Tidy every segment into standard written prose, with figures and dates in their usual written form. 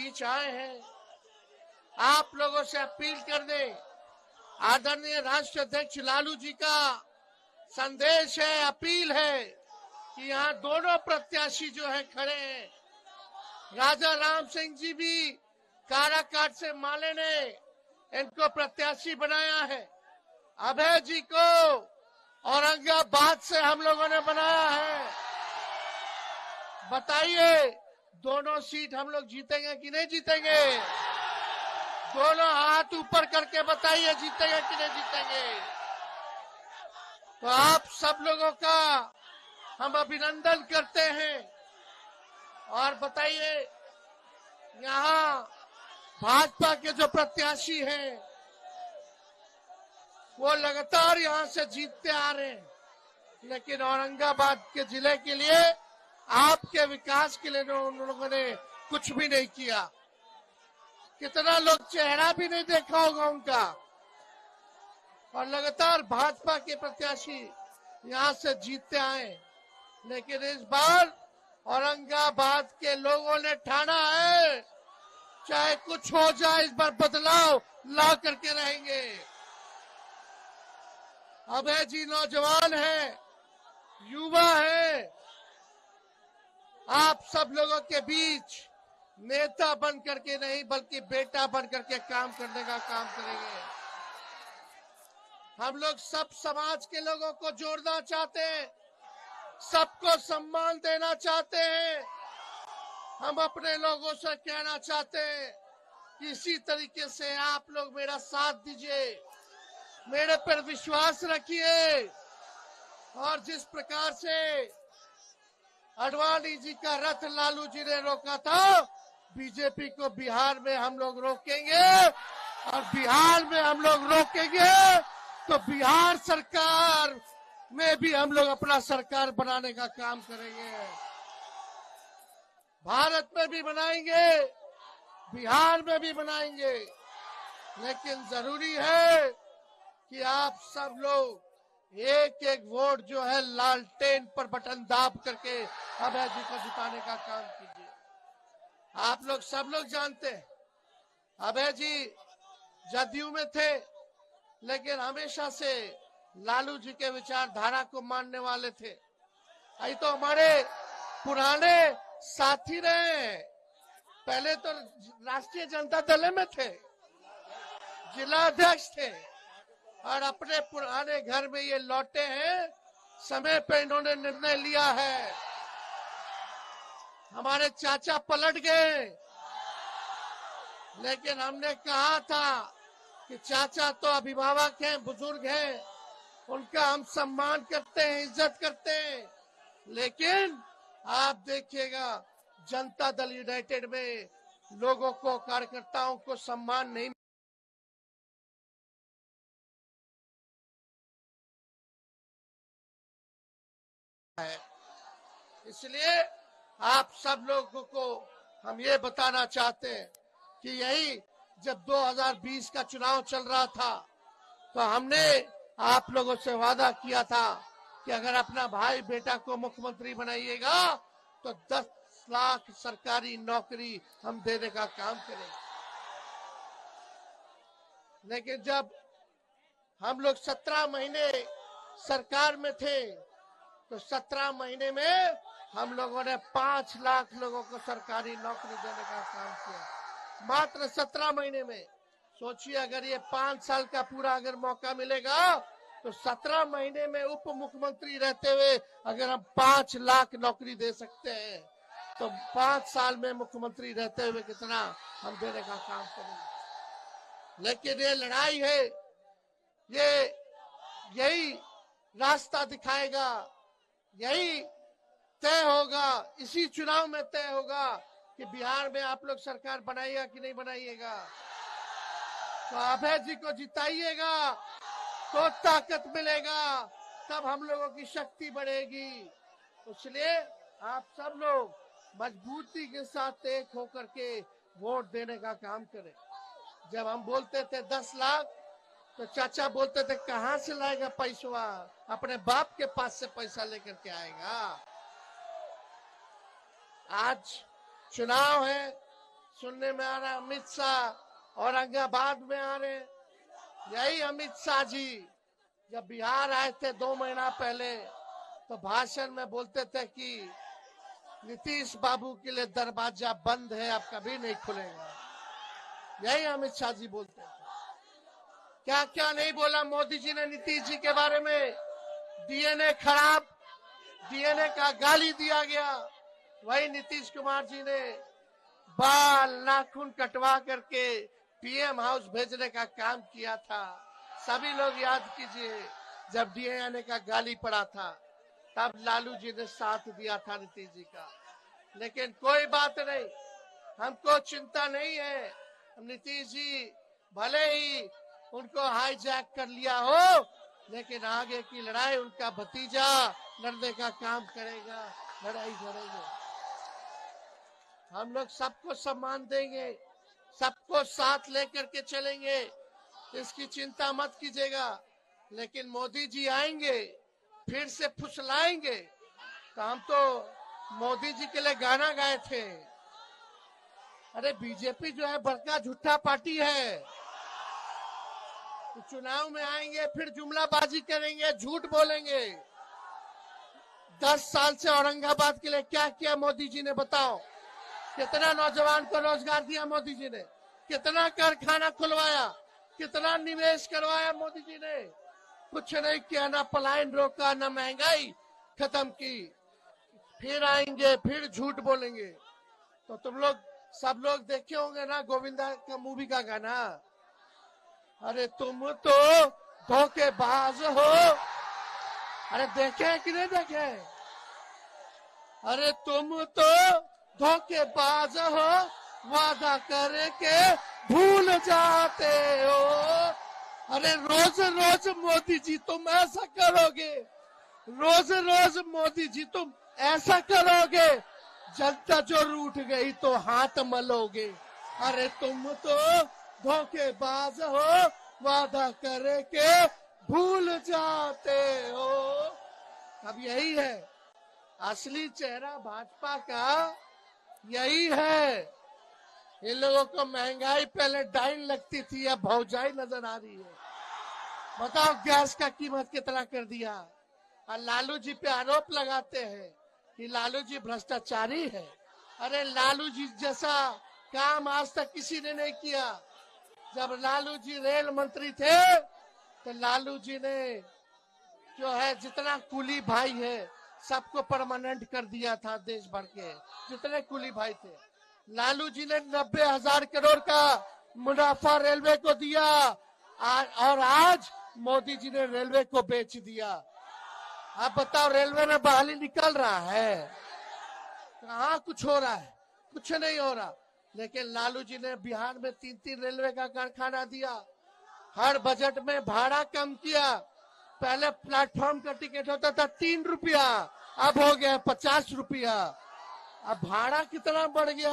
बीच आए हैं आप लोगों से अपील करने। आदरणीय राष्ट्र अध्यक्ष लालू जी का संदेश है, अपील है कि यहाँ दोनों प्रत्याशी जो है खड़े हैं। राजा राम सिंह जी भी काराकाट से माले ने इनको प्रत्याशी बनाया है। अभय जी को औरंगाबाद से हम लोगों ने बनाया है। बताइए दोनों सीट हम लोग जीतेंगे कि नहीं जीतेंगे? दोनों हाथ ऊपर करके बताइए जीतेंगे कि नहीं जीतेंगे। तो आप सब लोगों का हम अभिनंदन करते हैं। और बताइए यहाँ भाजपा के जो प्रत्याशी हैं वो लगातार यहाँ से जीतते आ रहे हैं, लेकिन औरंगाबाद के जिले के लिए, आपके विकास के लिए उन लोगों ने कुछ भी नहीं किया। कितना लोग चेहरा भी नहीं देखा होगा उनका। और लगातार भाजपा के प्रत्याशी यहाँ से जीतते आए, लेकिन इस बार औरंगाबाद के लोगों ने ठाना है चाहे कुछ हो जाए इस बार बदलाव ला करके रहेंगे। अभय जी नौजवान है, युवा है, आप सब लोगों के बीच नेता बन करके नहीं बल्कि बेटा बन करके काम करने का काम करेंगे। हम लोग सब समाज के लोगों को जोड़ना चाहते हैं, सबको सम्मान देना चाहते हैं। हम अपने लोगों से कहना चाहते हैं कि इसी तरीके से आप लोग मेरा साथ दीजिए, मेरे पर विश्वास रखिए। और जिस प्रकार से आडवाणी जी का रथ लालू जी ने रोका था, बीजेपी को बिहार में हम लोग रोकेंगे। और बिहार में हम लोग रोकेंगे तो बिहार सरकार में भी हम लोग अपना सरकार बनाने का काम करेंगे। भारत में भी बनाएंगे, बिहार में भी बनाएंगे, लेकिन जरूरी है कि आप सब लोग एक एक वोट जो है लालटेन पर बटन दाब करके अभय जी को जिताने का काम कीजिए। आप लोग सब लोग जानते हैं अभय जी जदयू में थे, लेकिन हमेशा से लालू जी के विचारधारा को मानने वाले थे। ये तो हमारे पुराने साथी रहे। पहले तो राष्ट्रीय जनता दल में थे, जिला अध्यक्ष थे, और अपने पुराने घर में ये लौटे हैं। समय पे इन्होंने निर्णय लिया है। हमारे चाचा पलट गए, लेकिन हमने कहा था कि चाचा तो अभिभावक हैं, बुजुर्ग हैं, उनका हम सम्मान करते हैं, इज्जत करते हैं। लेकिन आप देखिएगा जनता दल यूनाइटेड में लोगों को, कार्यकर्ताओं को सम्मान नहीं है। इसलिए आप सब लोगों को हम ये बताना चाहते हैं कि यही जब 2020 का चुनाव चल रहा था तो हमने आप लोगों से वादा किया था कि अगर अपना भाई बेटा को मुख्यमंत्री बनाइएगा तो 10 लाख सरकारी नौकरी हम देने का काम करेंगे। लेकिन जब हम लोग 17 महीने सरकार में थे तो 17 महीने में हम लोगों ने 5 लाख लोगों को सरकारी नौकरी देने का काम किया, मात्र 17 महीने में। सोचिए अगर ये 5 साल का पूरा अगर मौका मिलेगा तो 17 महीने में उप मुख्यमंत्री रहते हुए अगर हम 5 लाख नौकरी दे सकते हैं तो 5 साल में मुख्यमंत्री रहते हुए कितना हम देने का काम करेंगे। लेकिन ये लड़ाई है, ये यही रास्ता दिखाएगा, यही तय होगा, इसी चुनाव में तय होगा कि बिहार में आप लोग सरकार बनाइएगा कि नहीं बनाइएगा। तो अभय जी को जिताइएगा तो ताकत मिलेगा, तब हम लोगों की शक्ति बढ़ेगी। इसलिए आप सब लोग मजबूती के साथ एक होकर के वोट देने का काम करें। जब हम बोलते थे 10 लाख तो चाचा बोलते थे कहां से लाएगा पैसा, अपने बाप के पास से पैसा लेकर के आएगा। आज चुनाव है, सुनने में आ रहा है अमित शाह औरंगाबाद में आ रहे। यही अमित शाह जी जब बिहार आए थे 2 महीना पहले तो भाषण में बोलते थे कि नीतीश बाबू के लिए दरवाजा बंद है, अब कभी नहीं खुलेगा। यही अमित शाह जी बोलते थे। क्या क्या नहीं बोला मोदी जी ने नीतीश जी के बारे में। डीएनए खराब, डीएनए का गाली दिया गया। वही नीतीश कुमार जी ने बाल नाखून कटवा करके पीएम हाउस भेजने का काम किया था। सभी लोग याद कीजिए, जब डीएनए का गाली पड़ा था तब लालू जी ने साथ दिया था नीतीश जी का। लेकिन कोई बात नहीं, हमको चिंता नहीं है। नीतीश जी भले ही उनको हाईजैक कर लिया हो, लेकिन आगे की लड़ाई उनका भतीजा लड़ने का काम करेगा, लड़ाई लड़ेंगे। हम लोग सबको सम्मान देंगे, सबको साथ लेकर के चलेंगे, इसकी चिंता मत कीजिएगा। लेकिन मोदी जी आएंगे फिर से फुसलाएंगे। तो हम तो मोदी जी के लिए गाना गाए थे, अरे बीजेपी जो है बड़का झूठा पार्टी है। तो चुनाव में आएंगे फिर जुमलाबाजी करेंगे, झूठ बोलेंगे। 10 साल से औरंगाबाद के लिए क्या किया मोदी जी ने, बताओ। कितना नौजवान को रोजगार दिया मोदी जी ने, कितना कारखाना खुलवाया, कितना निवेश करवाया मोदी जी ने। कुछ नहीं किया, ना पलायन रोका, ना महंगाई खत्म की। फिर आएंगे फिर झूठ बोलेंगे। तो तुम लोग सब लोग देखे होंगे ना गोविंदा का मूवी का गाना, अरे तुम तो धोखेबाज हो। अरे देखे कि नहीं देखे? अरे तुम तो धोखेबाज हो, वादा करके भूल जाते हो। अरे रोज रोज मोदी जी तुम ऐसा करोगे, रोज रोज मोदी जी तुम ऐसा करोगे, जनता जो रूठ गई तो हाथ मलोगे। अरे तुम तो धोखेबाज हो, वादा करके भूल जाते हो। अब यही है असली चेहरा भाजपा का, यही है। इन लोगों को महंगाई पहले डाइन लगती थी, अब भौजाई नजर आ रही है। बताओ गैस का कीमत कितना कर दिया। और लालू जी पे आरोप लगाते हैं कि लालू जी भ्रष्टाचारी है। अरे लालू जी जैसा काम आज तक किसी ने नहीं किया। जब लालू जी रेल मंत्री थे तो लालू जी ने जो है जितना कुली भाई है सबको परमानेंट कर दिया था। देश भर के जितने कुली भाई थे, लालू जी ने 90,000 करोड़ का मुनाफा रेलवे को दिया। और आज मोदी जी ने रेलवे को बेच दिया। आप बताओ रेलवे में बहाली निकल रहा है? कहाँ कुछ हो रहा है? कुछ नहीं हो रहा। लेकिन लालू जी ने बिहार में 3-3 रेलवे का कारखाना दिया। हर बजट में भाड़ा कम किया। पहले प्लेटफॉर्म का टिकट होता था 3 रुपया, अब हो गया 50 रुपया। अब भाड़ा कितना बढ़ गया।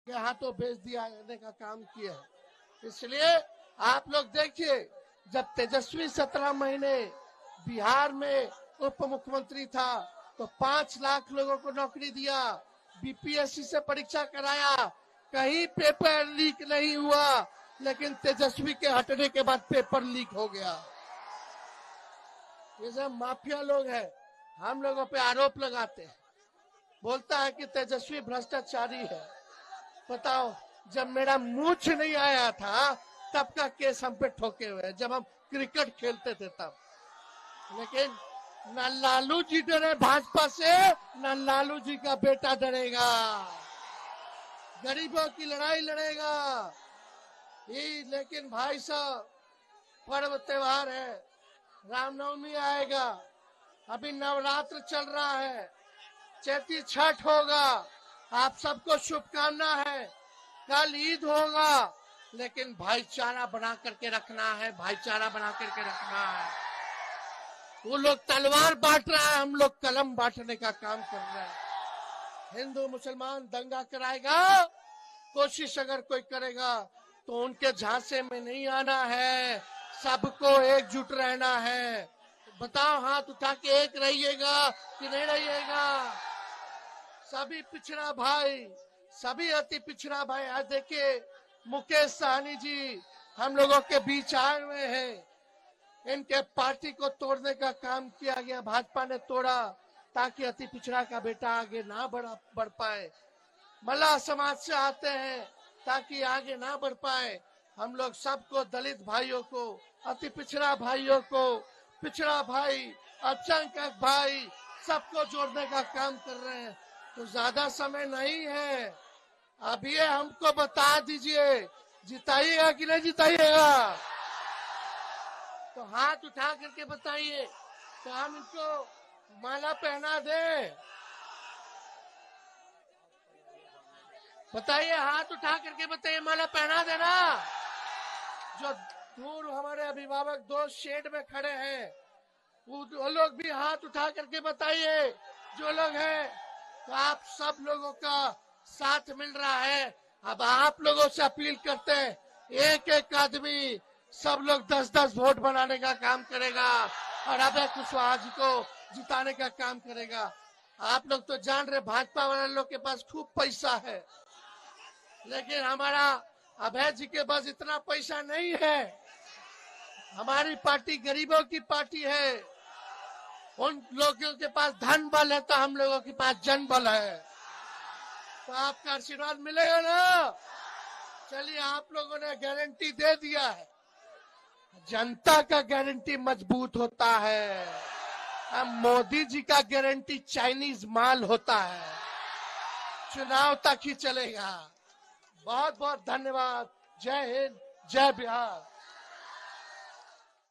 हाथों भेज दिया का काम किया। इसलिए आप लोग देखिए, जब तेजस्वी 17 महीने बिहार में उप मुख्यमंत्री था तो 5 लाख लोगों को नौकरी दिया, बीपीएससी से परीक्षा कराया, कहीं पेपर लीक नहीं हुआ। लेकिन तेजस्वी के हटने के बाद पेपर लीक हो गया। ये सब माफिया लोग हैं, हम लोगों पे आरोप लगाते हैं। बोलता है कि तेजस्वी भ्रष्टाचारी है। बताओ, जब मेरा मूछ नहीं आया था तब का केस हम पे ठोके हुए, जब हम क्रिकेट खेलते थे तब। लेकिन न लालू जी डरे भाजपा से, न लालू जी का बेटा डरेगा। गरीबों की लड़ाई लड़ेगा। लेकिन भाई साहब, पर्व त्योहार है, रामनवमी आएगा, अभी नवरात्र चल रहा है, चैती छठ होगा। आप सबको शुभकामना है। कल ईद होगा, लेकिन भाईचारा बना करके रखना है, भाईचारा बना करके रखना है। वो लोग तलवार बांट रहा है, हम लोग कलम बांटने का काम कर रहे हैं। हिंदू मुसलमान दंगा कराएगा, कोशिश अगर कोई करेगा तो उनके झांसे में नहीं आना है। सबको एकजुट रहना है। बताओ हाथ उठा के, एक रहिएगा कि नहीं रहिएगा? सभी पिछड़ा भाई, सभी अति पिछड़ा भाई, आज देखिए मुकेश सहनी जी हम लोगों के बीच आए हुए हैं। इनके पार्टी को तोड़ने का काम किया गया, भाजपा ने तोड़ा ताकि अति पिछड़ा का बेटा आगे ना बढ़ पाए। मल्लाह समाज से आते हैं ताकि आगे ना बढ़ पाए। हम लोग सबको, दलित भाइयों को, अति पिछड़ा भाइयों को, पिछड़ा भाई, अल्पसंख्यक भाई, सबको जोड़ने का काम कर रहे हैं। तो ज्यादा समय नहीं है, अब ये हमको बता दीजिए, जिताइएगा कि नहीं जिताइएगा? तो हाथ उठा करके बताइए, तो हम इनको माला पहना दे। बताइए, हाथ उठा करके बताइए, माला पहना देना। जो दूर हमारे अभिभावक दोस्त शेड में खड़े हैं, वो लोग भी हाथ उठा करके बताइए। जो लोग हैं, तो आप सब लोगों का साथ मिल रहा है। अब आप लोगों से अपील करते हैं, एक एक आदमी, सब लोग 10-10 वोट बनाने का काम करेगा और अभय कुशवाहा जी को जिताने का काम करेगा। आप लोग तो जान रहे, भाजपा वाले लोग के पास खूब पैसा है, लेकिन हमारा अभय जी के पास इतना पैसा नहीं है। हमारी पार्टी गरीबों की पार्टी है। उन लोगों के पास धन बल है, तो हम लोगों के पास जन बल है। तो आपका आशीर्वाद मिलेगा ना? चलिए, आप लोगों ने गारंटी दे दिया है। जनता का गारंटी मजबूत होता है, अब मोदी जी का गारंटी चाइनीज माल होता है। चुनाव तक ही चलेगा। बहुत बहुत धन्यवाद। जय हिंद, जय बिहार।